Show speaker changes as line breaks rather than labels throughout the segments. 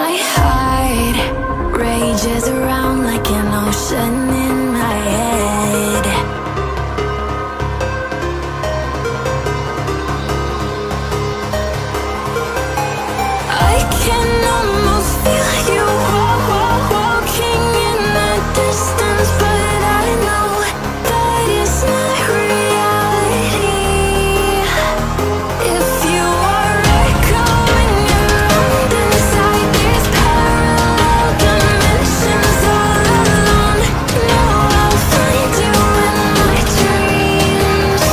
My heart rages around like an ocean in my head. I can almost feel you walking in the distance, but I know that it's not reality. If you are echoing around inside these parallel dimensions all alone, know I'll find you in my dreams.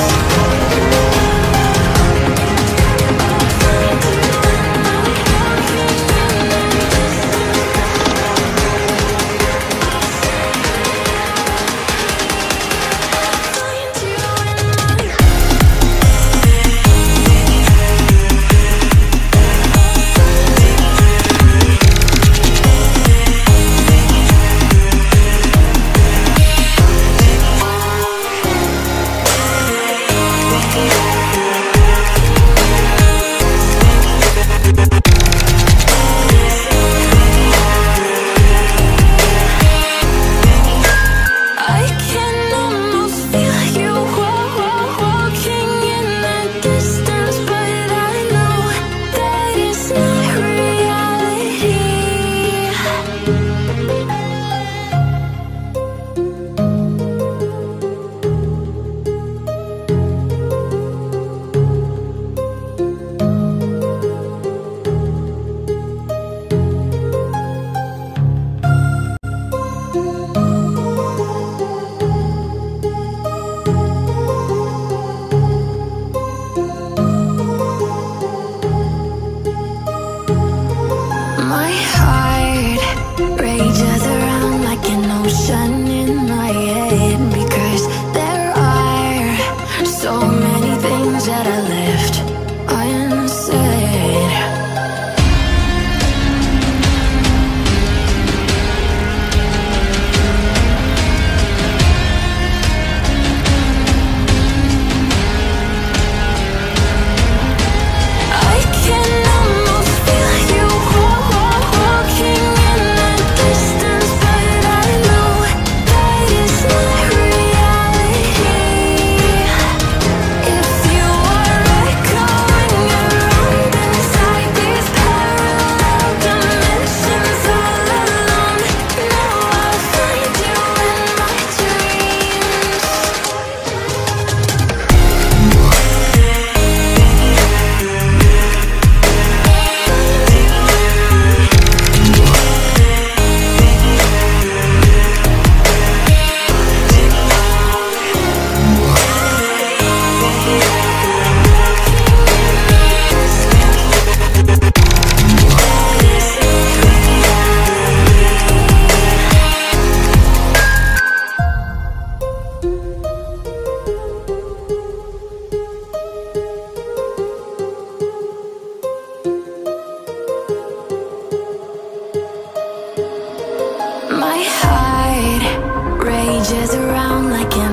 I can almost feel you walking in the distance, but I know that it's not reality. My heart rages around like an ocean in my head, because there are so many things that I left unsaid. I can almost feel you walking in the distance, but I know that it's not reality. If you are echoing around inside these parallel dimensions all alone, know I'll find you in my dreams. My heart rages around like an